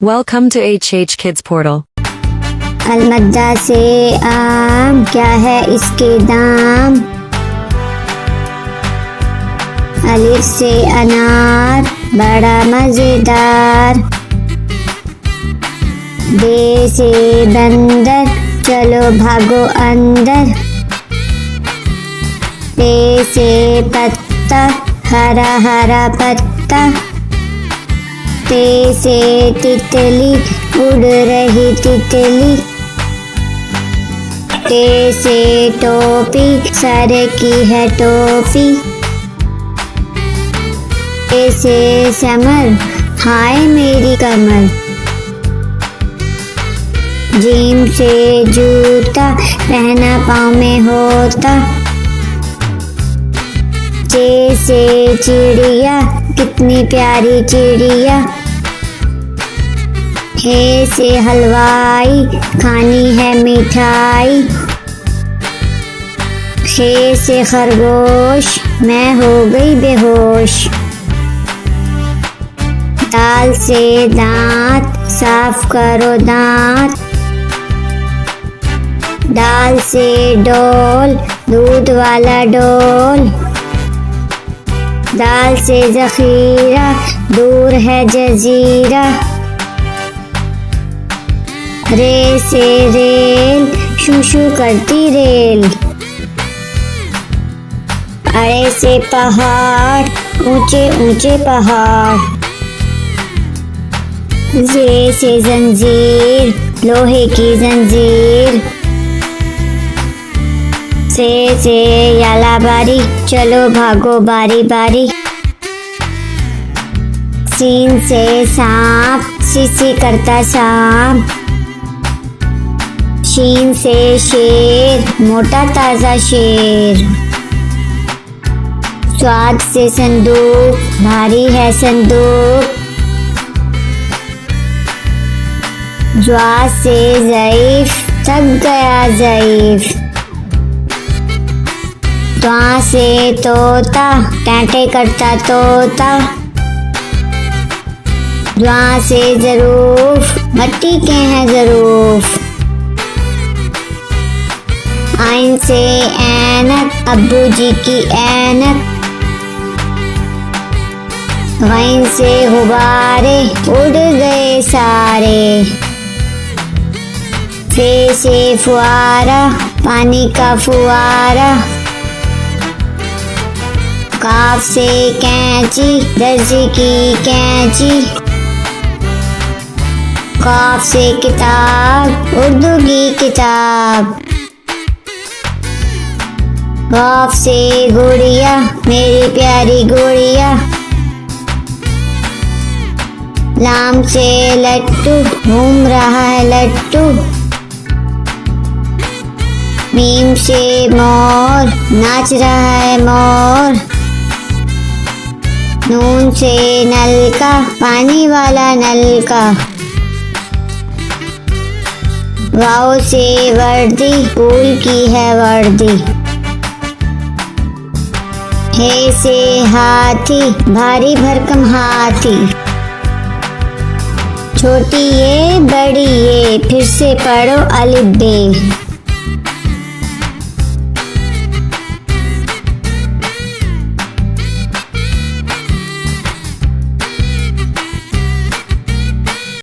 Welcome to HH Kids Portal. अलमद्दा से आम, क्या है इसके दाम। अलिफ से अनार, बड़ा मजेदार। बे से बंदर, चलो भागो अंदर। पे से पत्ता, हरा हरा पत्ता। ते से तितली, उड़ रही तितली। ते से टोपी, सर की है टोपी। ते से समर, हाय मेरी कमर। जीम से जूता, पहना पाँव में होता। चे से चिड़िया, कितनी प्यारी चिड़िया। हे से हलवाई, खानी है मिठाई। खे से खरगोश, मैं हो गई बेहोश। दाल से दांत, साफ करो दांत। दाल से डोल, दूध वाला डोल। दाल से जखीरा, दूर है जजीरा। रे से रेल, शू शू करती रेल। अरे से पहाड़, ऊंचे ऊंचे पहाड़। जे से जंजीर, लोहे की जंजीर। से याला बारी, चलो भागो बारी बारी। सीन से सांप, सीसी करता सांप। शीन से शेर, मोटा ताजा शेर। स्वाद से संदूक, भारी है संदूक। ज्वा से ज़ईफ, थक गया ज़ईफ। त्वा से तोता, टांटे करता तोता। ज्वा से ज़रूफ, मट्टी के हैं ज़रूफ। आइन से ऐनक, अब्बू जी की ऐनक। गैन से गुब्बारे, उड़ गए सारे। फे से फुआरा, पानी का फुआरा। काफ से कैंची, दर्जी की कैंची। काफ से किताब, उर्दू की किताब। गाफ से गुड़िया, मेरी प्यारी गुड़िया। लाम से लट्टू, घूम रहा है लट्टू। मीम से मोर, नाच रहा है मोर। नून से नलका, पानी वाला नलका। वाव से वर्दी, फूल की है वर्दी। हे से हाथी, भारी भरकम हाथी। छोटी ये, बड़ी ये, फिर से पढ़ो अलिफ बे।